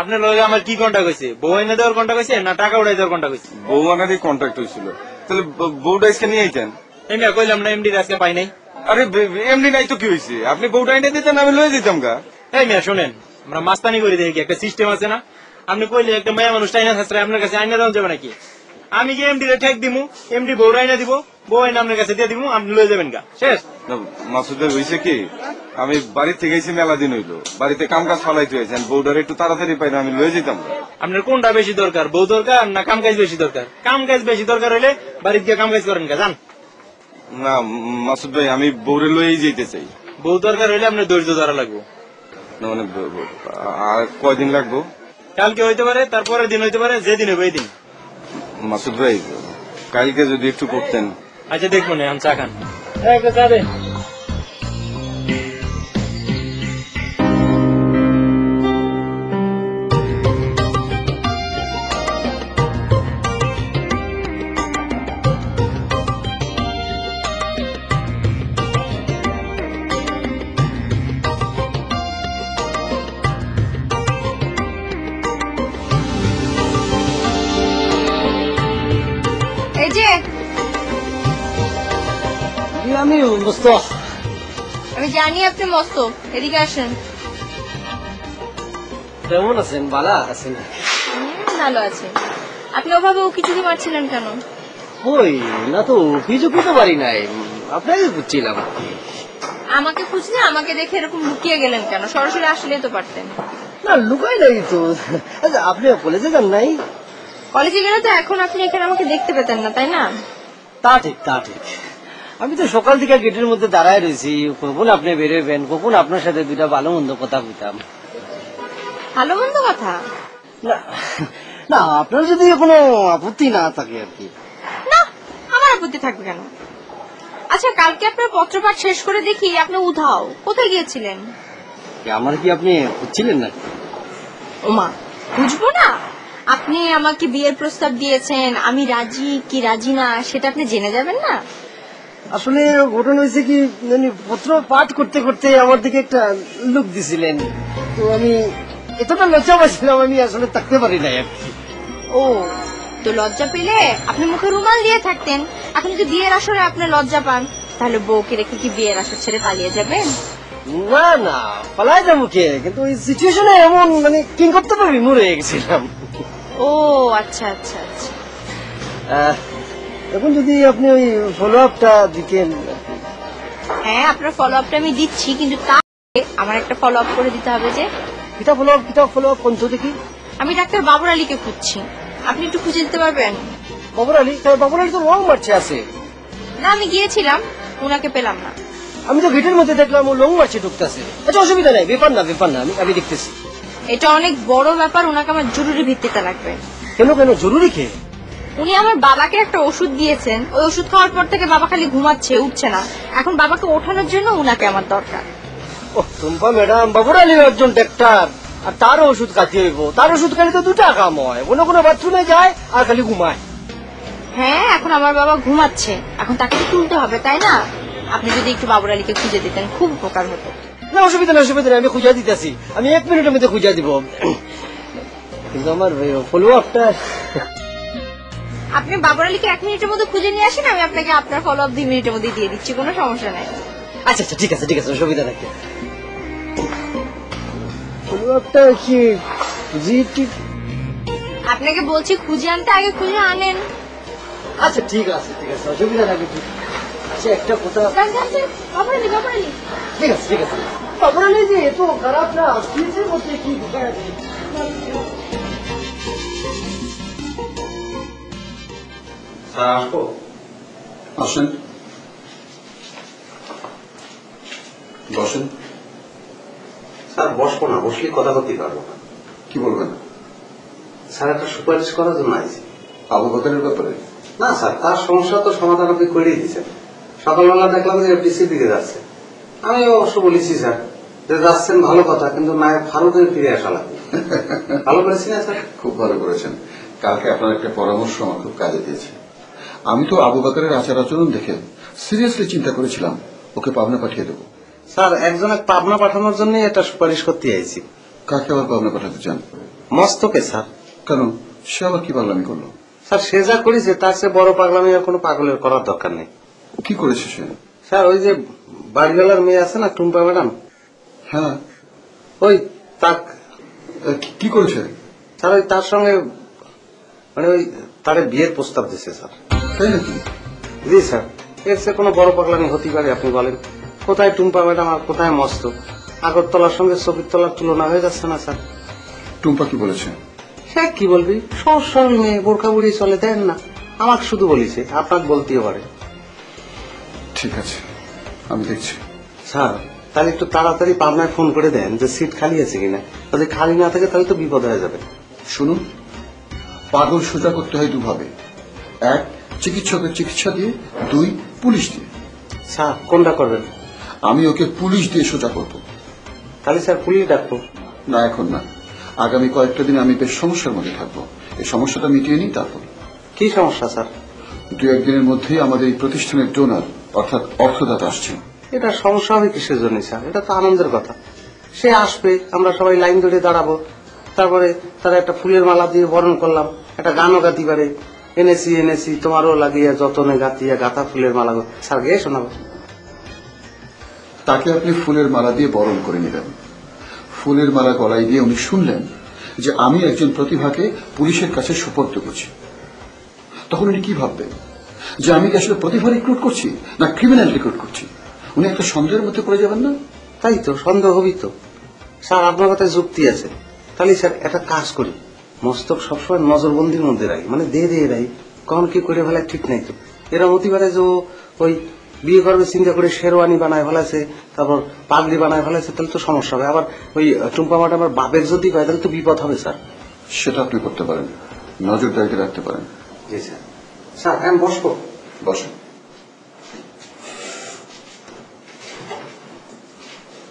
আপনার লগে আমার কি কন্টাক্ট হয়েছে? বউ এনে দেওয়ার কন্টাক্ট হয়েছে না টাকা উড়াই দেওয়ার কন্টাক্ট হয়েছে? বউ আনারই কন্ট্যাক্ট হয়েছিল। তাহলে বউটা আজকে নিয়ে আইতেন। এমনি কইলাম না এমডি আজকে পাই নাই। আরে এমনি নাই তো কি হয়েছে, আপনি বউটা এনে দিতেন আমি লয়ে যেতাম গা। এই মিয়া শোনেন, আমরা মাস্তানি করে দেখি, একটা সিস্টেম আছে না? আপনি কইলে একটা মেয়ে মানুষ টাইনা শাস্ত্রে আপনার কাছে আইনা দেওয়া যাবে নাকি? আমি কি এমডি রে ঠেক দিমু, এমডি বউ আইনা দিব, বউ আইনা আপনার কাছে দিয়ে দিব, আপনি লয়ে যাবেন গা, শেষ। মাসুদের হয়েছে কি, আমি বাড়ি থেকে এসে মেলা দিন হইলো, বাড়িতে কাম কাজ ফালাইতে হয়েছেন, বউটার একটু তাড়াতাড়ি পাই না আমি লয়ে যেতাম। আপনার কোনটা বেশি দরকার, বউ দরকার না কাম কাজ বেশি দরকার? কাম কাজ বেশি দরকার হইলে বাড়িতে গিয়ে কাম কাজ করেন গা, যান। না মাসুদ ভাই, আমি বউরে লয়েই যেতে চাই। বউ দরকার হইলে আপনার ধৈর্য ধরা লাগবো। না মানে আর কয়দিন লাগবো? কালকে হইতে পারে, তারপরের দিন হইতে পারে, যেদিন হবে এই দিন। মাসুদ ভাই কালকে যদি একটু করতেন। আচ্ছা দেখবো না, চা খান। একটা চা দে। এই যে আমি মস্ত। আমি জানি আপনি মস্ত, এদিকে আসেন। কেমন আছেন? ভালো আছেন? ভালো আছে। আপনি ওভাবে উকি ঝুঁকি মারছিলেন কেন? ওই না তো অভিযোগই তো পারি নাই, আপনাকে বুঝছিলাম। আমাকে খুঁজলে আমাকে দেখে এরকম লুকিয়ে গেলেন কেন? সরাসরি আসলেই তো পারতেন। না লুকাই নাই তো। আচ্ছা আপনি কলেজে যান নাই? কলেজে গেলে তো এখন আপনি এখানে আমাকে দেখতে পেতেন না, তাই না? তা ঠিক, তা ঠিক। আমি তো সকাল থেকে গেটের মধ্যে দাঁড়ায় রয়েছি, কখন আপনি বেরোবেন, কখন আপনার সাথে দুইটা ভালো মন্দ কথা বলতাম। ভালো মন্দ কথা না না, আপনার যদি কোনো আপত্তি না থাকে আর কি। না, আমার আপত্তি থাকবে কেন? আচ্ছা কালকে আপনার পত্রপাঠ শেষ করে দেখি আপনি উধাও। কোথায় গিয়েছিলেন? আমার কি আপনি বুঝছিলেন না? ওমা, বুঝবো না? আপনি আমাকে বিয়ের প্রস্তাব দিয়েছেন, আমি রাজি কি রাজি না সেটা আপনি জেনে যাবেন না? আসলে ঘটনা হয়েছে কি, মানে পত্র পাঠ করতে করতে আমার দিকে একটা লুক দিছিলেন, তো আমি এতটা লজ্জা পাচ্ছিলাম আমি আসলে থাকতে পারি নাই আর কি। ও, তো লজ্জা পেলে আপনি মুখে রুমাল দিয়ে থাকতেন। এখন যদি বিয়ের আসরে আপনি লজ্জা পান তাহলে বউকে রেখে কি বিয়ের আসর ছেড়ে পালিয়ে যাবেন? না না, পালাই যাবো কে, কিন্তু ওই সিচুয়েশনে এমন মানে কিং করতে পারবি মরে গেছিলাম। ও আচ্ছা আচ্ছা আচ্ছা। এখন যদি আপনি ওই ফলো আপটা দিতেন। হ্যাঁ, আপনার ফলো আপটা আমি দিচ্ছি, কিন্তু তার আগে আমার একটা ফলো আপ করে দিতে হবে। যে কিতা ফলো আপ কোন তো দেখি। আমি ডাক্তার বাবুর আলীকে খুঁজছি, আপনি একটু খুঁজে দিতে পারবেন? বাবুর আলী? বাবুর আলী তো রং মারছে আছে। না, আমি গিয়েছিলাম, ওনাকে পেলাম না। আমি তো গেটের মধ্যে দেখলাম ও লং মারছে ঢুকতেছে। আচ্ছা অসুবিধা নাই, ব্যাপার না ব্যাপার না, আমি দেখতেছি। এটা অনেক বড় ব্যাপার, ওনাকে আমার জরুরি ভিত্তিতে লাগবে। কেন কেন জরুরি? খেয়ে উনি আমার বাবাকে একটা ওষুধ দিয়েছেন, ওই ওষুধ খাওয়ার পর থেকে বাবা খালি ঘুমাচ্ছে, উঠছে না। এখন বাবাকে ওঠানোর জন্য উনাকে আমার দরকার। ও টুম্পা ম্যাডাম, বাবুর আলী একজন ডাক্তার, আর তারও ওষুধ খাতে হইব। তার ওষুধ খালি তো 2 টাকা কাম হয়, কোনো কোনো বাথরুমে যায় আর খালি ঘুমায়। হ্যাঁ, এখন আমার বাবা ঘুমাচ্ছে, এখন তাকে তো তুলতে হবে তাই না? আপনি যদি একটু বাবুর আলীকে খুঁজে দিতেন খুব উপকার হতো। না অসুবিধা নেই, অসুবিধা নেই, আমি খুঁজে দিতেছি, আমি 1 মিনিটের মধ্যে খুঁজে দিব। কিন্তু আমার ফলো আপটা আপনি বাবুর আলীকে 1 মিনিটের মধ্যে খুঁজে নিয়ে আসেন, আমি আপনাকে আপনার ফলো আপ 2 মিনিটের মধ্যে দিয়ে দিচ্ছি, কোনো সমস্যা নাই। আচ্ছা আচ্ছা ঠিক আছে ঠিক আছে, অসুবিধা নাই। ফলো আপটা কি জি ঠিক? আপনাকে বলছি খুঁজে আনতে, আগে খুঁজে আনেন। আচ্ছা ঠিক আছে ঠিক আছে, অসুবিধা নাই। আচ্ছা একটা কথা, যান, যান, যান। বাবুর আলী, বাবুর আলী। ঠিক আছে ঠিক আছে। খবর নেই যে এত খারাপ না, ফ্রিজের মধ্যে কি ঢুকায় আছে। স্যার আসবো? আসেন, বসেন। স্যার বসবো না, বসলে কথা করতে পারবো না। কি বলবেন? স্যার একটা সুপারিশ করার জন্য আইছি। আবু বকরের ব্যাপারে? না স্যার, তার সমস্যা তো সমাধান আপনি করেই দিচ্ছেন। সকালবেলা দেখলাম যে এফডিসির দিকে যাচ্ছে। আমি অবশ্য বলেছি স্যার যে যাচ্ছেন ভালো কথা, কিন্তু নায়ক ভারতের ফিরে আসা লাগবে। ভালো করেছি না স্যার? খুব ভালো করেছেন। কালকে আপনার একটা পরামর্শ আমার খুব কাজে দিয়েছে। আমি তো আবু বকরের আচার আচরণ দেখে সিরিয়াসলি চিন্তা করেছিলাম ওকে পাবনা পাঠিয়ে দেবো। স্যার একজনের পাবনা পাঠানোর জন্য এটা সুপারিশ করতে আইছি। কাকে আবার পাবনা পাঠাতে চান? মস্তকে স্যার। কেন, সে আবার কি পাগলামি করলো? স্যার সে যা করেছে তার চেয়ে বড় পাগলামি আর কোনো পাগলের করার দরকার নেই। কি করেছে সে? স্যার ওই যে বাড়িওয়ালার মেয়ে আছে না, টুম্পা ম্যাডাম, হ্যাঁ, ওই তার কি করেছে? স্যার ওই তার সঙ্গে মানে ওই তারে বিয়ের প্রস্তাব দিচ্ছে স্যার। তাই নাকি? জি স্যার, এর চেয়ে কোনো বড় পাগলামি হতেই পারে আপনি বলেন? কোথায় টুম্পা ম্যাডাম আর কোথায় মস্ত, আগরতলার সঙ্গে সফিরতলার তুলনা হয়ে যাচ্ছে না স্যার? টুম্পা কি বলেছে? সে কি বলবি, সহজ সরল মেয়ে, বোরখা বুড়ি চলে, দেন না। আমাকে শুধু বলিছে, আপনাকে বলতেও পারে। ঠিক আছে, আমি দেখছি। স্যার তাহলে একটু তাড়াতাড়ি পাবনায় ফোন করে দেন যে সিট খালি আছে কিনা, যদি খালি না থাকে তাহলে তো বিপদ হয়ে যাবে। শুনুন, পাগল সোজা করতে হয় দুভাবে: 1, চিকিৎসকের চিকিৎসা দিয়ে; 2, পুলিশ দিয়ে। স্যার কোনটা করবেন? আমি ওকে পুলিশ দিয়ে সোজা করব। তাহলে স্যার পুলিশ ডাকবো? না, এখন না, আগামী কয়েকটা দিন আমি বেশ সমস্যার মধ্যে থাকবো। এই সমস্যাটা মিটিয়ে নিই, তারপর। কি সমস্যা স্যার? 2-1 দিনের মধ্যেই আমাদের এই প্রতিষ্ঠানের ডোনার অর্থাৎ অর্থদাতা আসছে। এটা সমস্যা হবে কিসের জন্য স্যার? এটা তো আনন্দের কথা। সে আসবে, আমরা সবাই লাইন ধরে দাঁড়াবো, তারপরে তারা একটা ফুলের মালা দিয়ে বরণ করলাম, একটা গানও গাতি পারে, এনেছি এনেছি তোমারও লাগিয়া যতনে গাতিয়া গাথা ফুলের মালা। স্যার গিয়ে শোনাবো। তাকে আপনি ফুলের মালা দিয়ে বরণ করে নিলেন। ফুলের মালা গলায় দিয়ে উনি শুনলেন যে আমি একজন প্রতিভাকে পুলিশের কাছে সুপর্দ করছি। তখন উনি কি ভাববেন? যে আমি কি আসলে প্রতিভা রিক্রুট করছি না ক্রিমিনাল রিক্রুট করছি? উনি একটা সন্দেহের মধ্যে পড়ে যাবেন না? তাই তো, সন্দেহ হবি তো। স্যার আপনার কথায় যুক্তি আছে। তাহলে স্যার একটা কাজ করি, মস্তক সবসময় নজরবন্দির মধ্যে রাখি, মানে দিয়ে রাখি, কখন কি করে ফেলা ঠিক নাই তো। এরা হতে পারে যে ওই বিয়ে করবে চিন্তা করে শেরওয়ানি বানায় ফেলাছে, তারপর পাগড়ি বানায় ফেলাছে, তাহলে তো সমস্যা হবে। আবার ওই টুম্পা ম্যাডামের বাপের যদি হয় তাহলে তো বিপদ হবে স্যার। সেটা আপনি করতে পারেন, নজরদারিতে রাখতে পারেন। জি স্যার। স্যার আমি বসবো? বসেন।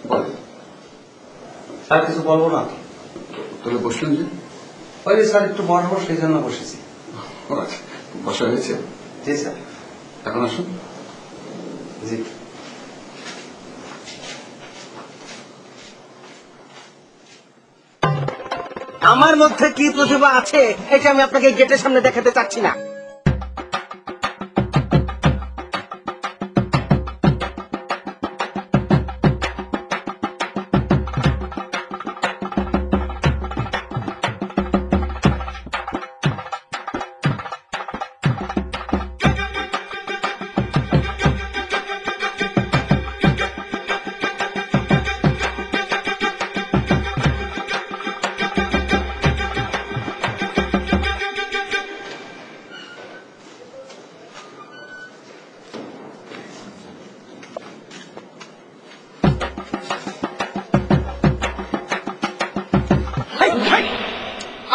বলেন। স্যার কিছু বলবো না। তাহলে বসলেন যে? ওই যে স্যার একটু বসবো, সেই জন্য বসেছি। আচ্ছা, বসা হয়েছে? জি স্যার। এখন আসুন। জি। আমার মধ্যে কি প্রতিভা আছে এটা আমি আপনাকে গেটের সামনে দেখাতে চাচ্ছি না।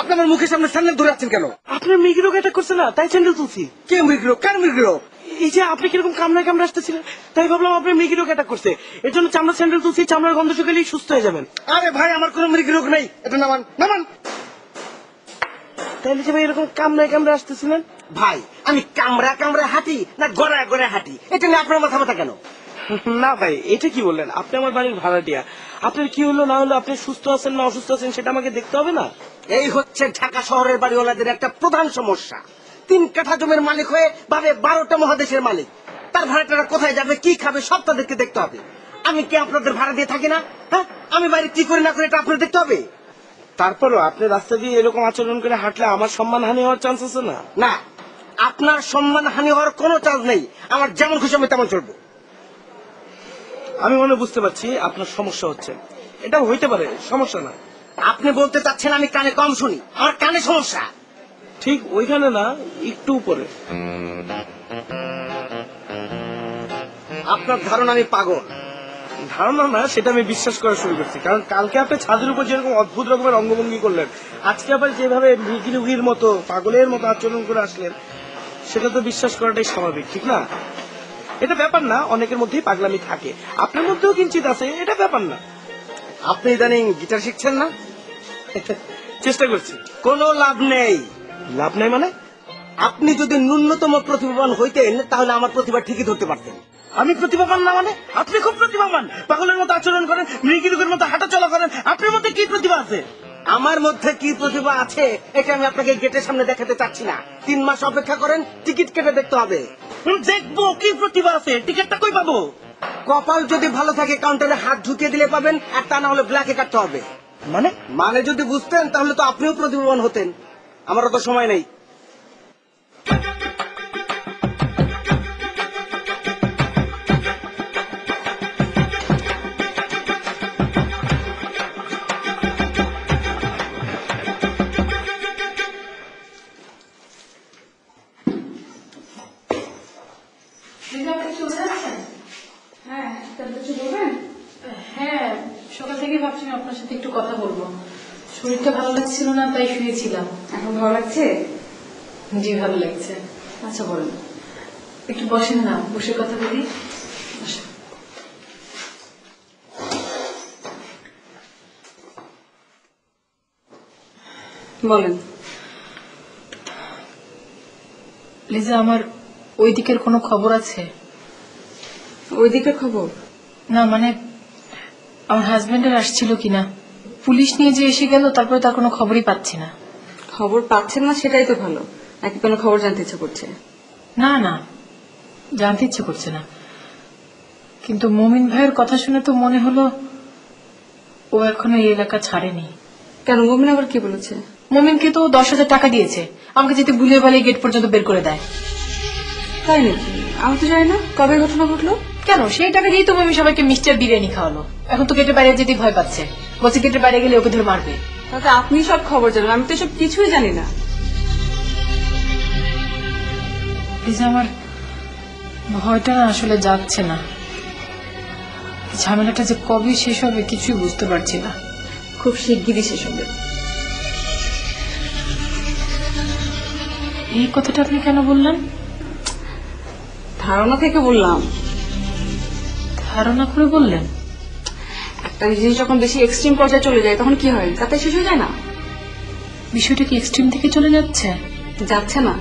আপনি আমার মুখের সামনে স্যান্ডেল ধরে আছেন কেন? আপনার মৃগরোগ অ্যাটাক করছে না, তাই স্যান্ডেল তুলছি। কে মৃগরোগ? কার মৃগরোগ? এই যে আপনি কিরকম কামড়ায় কামড়া আসতেছিলেন, তাই ভাবলাম আপনার মৃগরোগ অ্যাটাক করছে, এর জন্য চামড়া স্যান্ডেল তুলছি, চামড়ার গন্ধ শুকালেই সুস্থ হয়ে যাবেন। আরে ভাই, আমার কোনো মৃগরোগ নেই, এটা নামান নামান। তাইলে যে ভাই এরকম কামড়ায় কামড়া আসতেছিলেন? ভাই আমি কামড়া কামড়া হাঁটি না গড়ায় গড়ায় হাঁটি, এটা নিয়ে আপনার মাথা ব্যথা কেন? না ভাই, এটা কি বললেন? আপনি আমার বাড়ির ভাড়াটিয়া, আপনার কি হলো না হলো, আপনি সুস্থ আছেন না অসুস্থ আছেন সেটা আমাকে দেখতে হবে না? এই হচ্ছে ঢাকা শহরের বাড়িওয়ালাদের একটা প্রধান সমস্যা। 3 কাঠা জমির মালিক হয়ে ভাবে 12টা মহাদেশের মালিক। তার ভাড়াটা কোথায় যাবে, কি খাবে, সব তাদেরকে দেখতে হবে। আমি কি আপনাদের ভাড়া দিয়ে থাকি না? হ্যাঁ, আমি বাইরে কি করে না করে এটা আপনার দেখতে হবে। তারপরও আপনি রাস্তা দিয়ে এরকম আচরণ করে হাঁটলে আমার সম্মান হানি হওয়ার চান্স আছে না? না, আপনার সম্মান হানি হওয়ার কোনো চান্স নেই। আমার যেমন খুশি আমি তেমন চলবো। আমি মনে বুঝতে পারছি আপনার সমস্যা হচ্ছে, এটা হইতে পারে, সমস্যা না। আপনি বলতে চাচ্ছেন আমি কানে কম শুনি, আমার কানে সমস্যা। ঠিক ওইখানে না, একটু উপরে। আপনার ধারণা আমি পাগল? ধারণা না, সেটা আমি বিশ্বাস করা শুরু করছি। কারণ কালকে আপনি ছাদের উপর যেরকম অদ্ভুত রকমের অঙ্গভঙ্গি করলেন, আজকে আবার যেভাবে ভিগির মতো পাগলের মতো আচরণ করে আসলেন, সেটা তো বিশ্বাস করাটাই স্বাভাবিক, ঠিক না? এটা ব্যাপার না, অনেকের মধ্যেই পাগলামি থাকে, আপনার মধ্যেও কিঞ্চিত আছে, এটা ব্যাপার না। আপনি ইদানিং গিটার শিখছেন না? চেষ্টা করছি। কোনো লাভ নেই। লাভ নাই মানে? আপনি যদি ন্যূনতম প্রতিভাবান হইতেন তাহলে আমার প্রতিভা ঠিকই ধরতে পারতেন। আমি প্রতিভাবান না মানে? আপনি খুব প্রতিভাবান, পাগলের মতো আচরণ করেন, মৃগীর মতো হাঁটা চলা করেন, আপনার মধ্যে কি প্রতিভা আছে? আমার মধ্যে কি প্রতিভা আছে এটা আমি আপনাকে গেটের সামনে দেখাতে চাচ্ছি না। 3 মাস অপেক্ষা করেন, টিকিট কেটে দেখতে হবে। দেখবো কি প্রতিভা আছে, টিকিটটা কই পাবো? কপাল যদি ভালো থাকে কাউন্টারে হাত ঢুকিয়ে দিলে পাবেন, আর তা না হলে ব্ল্যাকে কাটতে হবে। মানে যদি বুঝতেন তাহলে তো আপনিও প্রতিভাবান হতেন। আমারও তো সময় নেই। হ্যাঁ, সকাল থেকে ভাবছিলাম আপনার সাথে একটু কথা বলবো। শরীরটা ভালো লাগছিল না, তাই শুয়েছিলাম। এখন ভালো লাগছে? জি, ভালো লাগছে। আচ্ছা বলুন। একটু বসেন না, বসে কথা বলি। বলেন। লিজা, আমার ওই দিকের কোনো খবর আছে? ওই দিকের খবর? না মানে আমার হাজবেন্ডের আসছিল কিনা, পুলিশ নিয়ে যে এসে গেল, তারপরে তার কোনো খবরই পাচ্ছি না। খবর পাচ্ছেন না সেটাই তো ভালো, নাকি কোনো খবর জানতে ইচ্ছে করছে? না না, জানতে ইচ্ছে করছে না, কিন্তু মুমিন ভাইয়ের কথা শুনে তো মনে হলো ও এখনো এই এলাকা ছাড়েনি। কেন, মুমিন আবার কি বলেছে? মুমিনকে তো 10,000 টাকা দিয়েছে আমাকে যেতে গুলিয়ে বালিয়ে গেট পর্যন্ত বের করে দেয়। তাই নাকি? আমি তো জানি না। কবে ঘটনা ঘটলো? কেন, সেই টাকা দিয়েই তো মুমিন সবাইকে মিস্টার বিরিয়ানি খাওয়ালো। এখন তো গেটের বাইরে যেতে ভয় পাচ্ছে, বলছে গেটের বাইরে গেলে ওকে ধরে মারবে। তাতে আপনি সব খবর জানেন, আমি তো সব কিছুই জানি না। আমার ভয়টা আসলে যাচ্ছে না, ঝামেলাটা যে কবে শেষ হবে কিছুই বুঝতে পারছি না। খুব শিগগিরই শেষ হবে। এই কথাটা আপনি কেন বললেন? ধারণা থেকে বললাম। ধারণা করে বললেন? একটা জিনিস যখন বেশি এক্সট্রিম পর্যায়ে চলে যায় তখন কি হয়, তাতে শেষ হয়ে যায় না? বিষয়টা কি এক্সট্রিম থেকে চলে যাচ্ছে? যাচ্ছে না।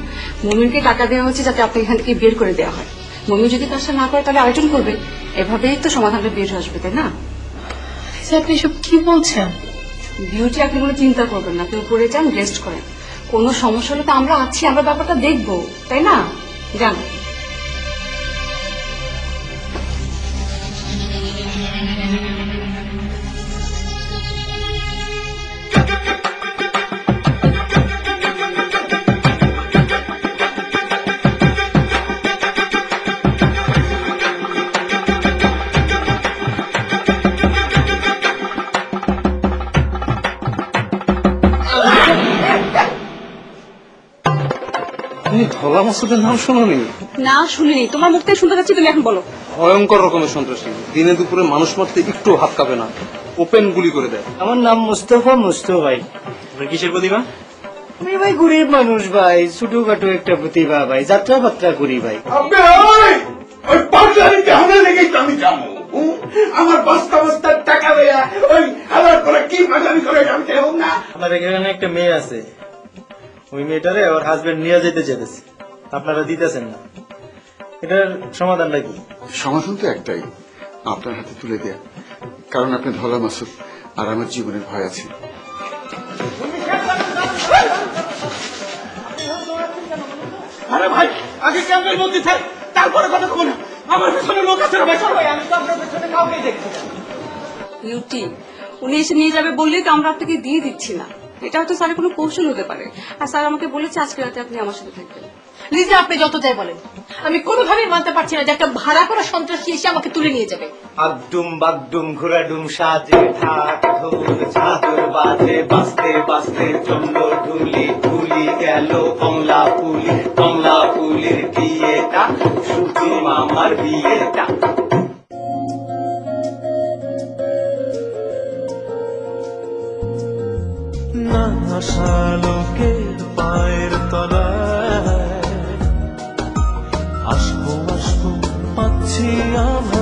মুমিনকে টাকা দেওয়া হচ্ছে যাতে আপনি এখান থেকে বের করে দেওয়া হয়। মুমিন যদি কাজটা না করে তাহলে আয়োজন করবে, এভাবেই তো সমাধানটা বের আসবে, তাই না? আপনি সব কি বলছেন? বিউটি, আপনি কোনো চিন্তা করবেন না, আপনি উপরে যান, রেস্ট করেন। কোনো সমস্যা হলে তো আমরা আছি, আমরা ব্যাপারটা দেখবো, তাই না? যান। তুমি ধলা মাসুদের নাম শোনোনি? না শুনিনি, তোমার মুখ থেকে শুনতে যাচ্ছি, তুমি এখন বলো। ভয়ঙ্কর রকমের সন্ত্রাসী, দিনে দুপুরে মানুষ মারতে একটু হাত কাঁপে না, ওপেন গুলি করে দেয়। আমার নাম মুস্তফা ভাই। কিসের প্রতিভা? আমি ভাই গরিব মানুষ ভাই, ছোটখাটো একটা প্রতিভা ভাই, যাত্রা পাত্রা করি ভাই। ওই পাগলামিতে হামলা লেগেই তো আমি যাবো। আমার বস্তা বস্তা টাকা দেয়া ওই আবার করে কি পাগলামি করে জানতে হোক না। আমাদের এখানে একটা মেয়ে আছে, ওই মেয়েটারে ওর হাজবেন্ড নিয়ে যেতে চেয়েছে। আপনারা দিতেছেন না, এটার সমাধানটা কি? সমাধান তো একটাই, আপনার হাতে তুলে দেয়া। কারণ আপনি ধলা মাসুদ আর আমার জীবনের ভয় আছে। আরে ভাই, আগে ক্যাম্পের মধ্যে থাক, তারপরে কথা বলুন। আমার পেছনে লোক আছে না ভাই, সব ভাই, আমি তো আপনার পেছনে কাউকেই দেখছি না। ইউটি, উনি এসে নিয়ে যাবে বললেই তো আমরা আপনাকে দিয়ে দিচ্ছি না। এটা হয়তো স্যারের কোনো কৌশল হতে পারে। আর স্যার আমাকে বলেছে আজকে রাতে আপনি আমার সাথে থাকবেন। লিজা, আপনি যত যাই বলেন, আমি কোনোভাবেই মানতে পারছি না যে একটা ভাড়া করা সন্ত্রাসী এসে আমাকে তুলে নিয়ে যাবে। আগডুম বাগডুম ঘোরাডুম সাজে ঢাক ঢোল চাদর বাজে, বাজতে বাজতে চললো ঢুলি, ঢুলি গেল কমলা ফুলি, কমলা ফুলির বিয়েটা, সূর্য মামার বিয়েটা। লোকের পায়ের তলায় আসবো আসবো পাচ্ছি আমি